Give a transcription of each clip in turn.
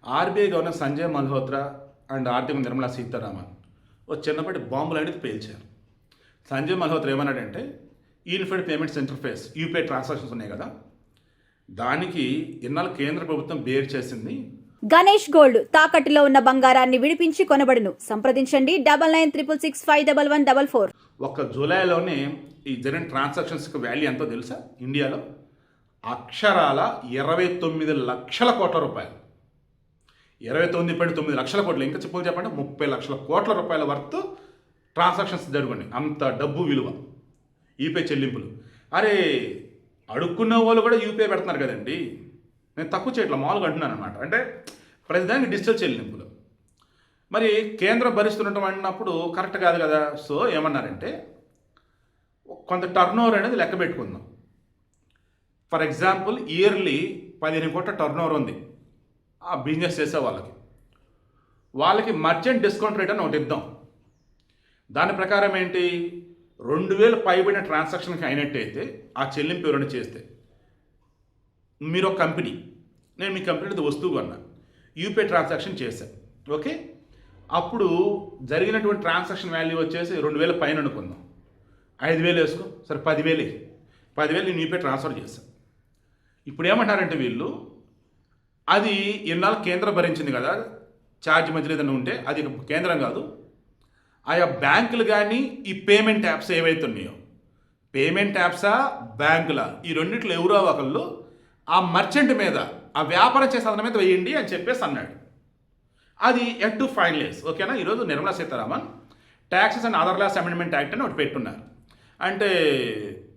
RBI governor Sanjay Malhotra and ఆర్థిక నిర్మలా సీతారామన్ ఓ చిన్నపాటి బాంబులు అనేది పేల్చారు. సంజయ్ మల్హోత్రా ఏమన్నాడంటే unified payments interface UPI transactions ఉన్నాయి కదా, దానికి ఇన్నాళ్ళు కేంద్ర ప్రభుత్వం బేర్ చేసింది. గణేష్ గోల్డ్ తాకట్టులో ఉన్న బంగారాన్ని విడిపించి కొనబడును. సంప్రదించండి 9966511144. ఒక్క జూలైలోనే ఈ జరిగిన ట్రాన్సాక్షన్స్కి వాల్యూ ఎంతో తెలుసా? ఇండియాలో అక్షరాల 29 లక్షల కోట్ల రూపాయలు. 29.9 లక్షల కోట్లు, ఇంకా చెప్పండి 30 లక్షల కోట్ల రూపాయల వర్త్ ట్రాన్సాక్షన్స్ జరుగున్నాయి. అంత డబ్బు విలువ యూపీఐ చెల్లింపులు. అరే, అడుక్కున్న వాళ్ళు కూడా యూపీఐ పెడుతున్నారు కదండి. నేను తక్కువ చేయట్లా, మామూలుగా అంటున్నాను అనమాట. అంటే ప్రతిదానికి డిజిటల్ చెల్లింపులు. మరి కేంద్రం భరిస్తుండటం అన్నప్పుడు కరెక్ట్ కాదు కదా. సో ఏమన్నారంటే కొంత టర్న్ ఓవర్ అనేది లెక్క పెట్టుకుందాం. ఫర్ ఎగ్జాంపుల్ ఇయర్లీ 15 కోట్ల టర్న్ ఓవర్ ఉంది ఆ బిజినెస్ చేసే వాళ్ళకి మర్చెంట్ డిస్కౌంట్ రేట్ అని ఒకటి ఇద్దాం. దాని ప్రకారం ఏంటి, 2000 పైబడిన ట్రాన్సాక్షన్కి అయినట్టయితే ఆ చెల్లింపు ఎవరైనా చేస్తే, మీరు ఒక కంపెనీ, నేను మీ కంపెనీతో వస్తువు కొన్నా, యూపీఐ ట్రాన్సాక్షన్ చేశాను, ఓకే, అప్పుడు జరిగినటువంటి ట్రాన్సాక్షన్ వాల్యూ వచ్చేసి 2000 పైన అనుకుందాం. 5000 వేసుకో, సరే 10,000 నేను యూపీఐ ట్రాన్స్ఫర్ చేశాను. ఇప్పుడు ఏమంటారంటే వీళ్ళు, అది ఇన్నాళ్ళు కేంద్రం భరించింది కదా, ఛార్జ్ మధ్యలో ఏదైనా ఉంటే అది కేంద్రం కాదు, ఆయా బ్యాంకులు కానీ ఈ పేమెంట్ యాప్స్ ఏవైతే ఉన్నాయో, పేమెంట్ యాప్సా బ్యాంకులా, ఈ రెండిట్లో ఎవరో ఒకళ్ళు ఆ మర్చెంట్ మీద, ఆ వ్యాపారం చేసే అతని మీద వేయండి అని చెప్పేసి అన్నాడు. అది ఎట్ టు ఫైనలైజ్, ఓకేనా. ఈరోజు Nirmala Sitharaman taxes and other loss amendment act అని ఒకటి పెట్టున్నారు. అంటే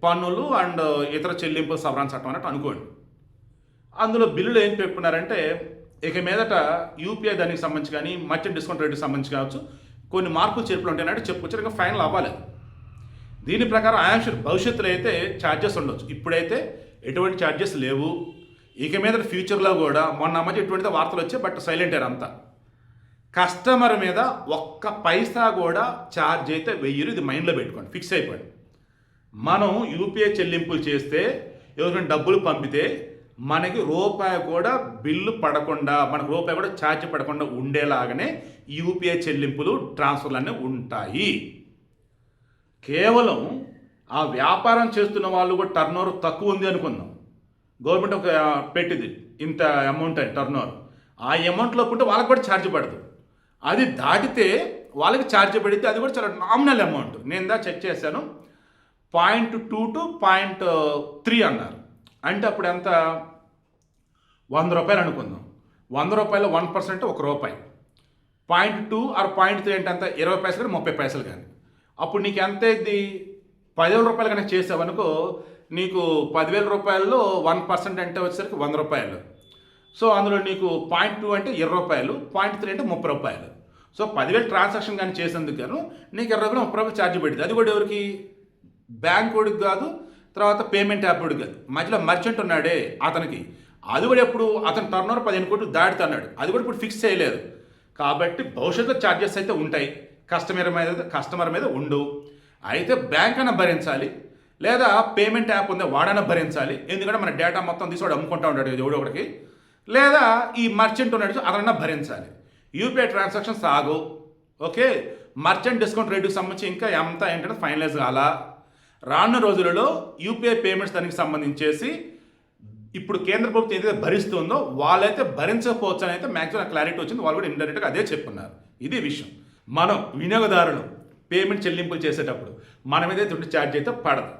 పన్నులు అండ్ ఇతర చెల్లింపుల సవరణ చట్టం అన్నట్టు అనుకోండి. అందులో బిల్లులు ఏం పెట్టుకున్నారంటే, ఇక మీదట యూపీఐ దానికి సంబంధించి కానీ మర్చెంట్ డిస్కౌంట్ రేట్కి సంబంధించి కావచ్చు కొన్ని మార్పులు చేర్పులు ఉంటాయన్నట్టు చెప్పుకొచ్చారు. ఇంకా ఫైనల్ అవ్వాలి. దీని ప్రకారం ఆయాంక్ష భవిష్యత్తులో అయితే ఛార్జెస్ ఉండొచ్చు. ఇప్పుడైతే ఎటువంటి ఛార్జెస్ లేవు. ఇక మీద ఫ్యూచర్లో కూడా, మొన్న మధ్య ఎటువంటి వార్తలు వచ్చాయి, బట్ సైలెంట్ అయ్యారు అంతా. కస్టమర్ మీద ఒక్క పైసా కూడా ఛార్జ్ అయితే వెయ్యరు. ఇది మైండ్లో పెట్టుకోండి, ఫిక్స్ అయిపోండి. మనం యూపీఐ చెల్లింపులు చేస్తే, ఎవరికైనా డబ్బులు పంపితే మనకి రూపాయి కూడా బిల్లు పడకుండా, మనకు రూపాయి కూడా ఛార్జ్ పడకుండా ఉండేలాగానే యూపీఐ చెల్లింపులు ట్రాన్స్ఫర్లు అన్నీ ఉంటాయి. కేవలం ఆ వ్యాపారం చేస్తున్న వాళ్ళు కూడా టర్న్ ఓవర్ తక్కువ ఉంది అనుకుందాం, గవర్నమెంట్ ఒక పెట్టింది ఇంత అమౌంట్ అని టర్న్ ఓవర్, ఆ అమౌంట్లో ఉంటే వాళ్ళకి కూడా ఛార్జ్ పడదు. అది దాటితే వాళ్ళకి ఛార్జ్ పడితే అది కూడా చాలా నామినల్ అమౌంట్. నేను దా చెక్ చేశాను, 0.2 to 0.3 అన్నారు. అంటే అప్పుడు ఎంత, 100 రూపాయలు అనుకుందాం. 100 రూపాయలు 1% ₹1. 0.2 or 0.3 అంటే అంత 20 పైసలు కానీ 30 పైసలు కానీ. అప్పుడు నీకు ఎంత అయింది, 10,000 రూపాయలు కనుక చేసావనుకో, నీకు 10,000 రూపాయల్లో 1% అంటే వచ్చేసరికి 100 రూపాయలు. సో అందులో నీకు 0.2 అంటే 20 రూపాయలు, 0.3 అంటే 30 రూపాయలు. సో 10,000 ట్రాన్సాక్షన్ కానీ చేసేందుకు గాను నీకు 20 రూపాయలు 30 రూపాయలు ఛార్జ్ పడింది. అది కూడా ఎవరికి, బ్యాంక్ వాడికి కాదు, తర్వాత పేమెంట్ యాప్ వాడికి కాదు, మధ్యలో మర్చెంట్ ఉన్నాడే అతనికి. అది కూడా ఎప్పుడు, అతను టర్న్ ఓవర్ 15 కోట్లు దాటుతున్నాడు, అది కూడా ఇప్పుడు ఫిక్స్ చేయలేదు. కాబట్టి భవిష్యత్తులో ఛార్జెస్ అయితే ఉంటాయి, కస్టమర్ మీద ఉండవు. అయితే బ్యాంక్ అయినా భరించాలి, లేదా పేమెంట్ యాప్ ఉందే వాడైనా భరించాలి. ఎందుకంటే మన డేటా మొత్తం తీసుకోవడం అమ్ముకుంటూ ఉంటాడు ఎవడో ఒకటికి, లేదా ఈ మర్చెంట్ ఉన్నాడు అదన్నా భరించాలి. యూపీఐ ట్రాన్సాక్షన్స్ ఆగవు, ఓకే. మర్చెంట్ డిస్కౌంట్ రేటుకి సంబంధించి ఇంకా ఎంత ఏంటంటే ఫైనలైజ్ కాలా. రానున్న రోజులలో యూపీఐ పేమెంట్స్ దానికి సంబంధించేసి ఇప్పుడు కేంద్ర ప్రభుత్వం ఏదైతే భరిస్తుందో వాళ్ళైతే భరించకపోవచ్చు అని అయితే మ్యాక్సిమం క్లారిటీ వచ్చింది. వాళ్ళు కూడా ఇండైరెక్ట్గా అదే చెప్పున్నారు. ఇది విషయం. మనం వినియోగదారులు పేమెంట్ చెల్లింపులు చేసేటప్పుడు మన మీద ఛార్జ్ అయితే పడదు.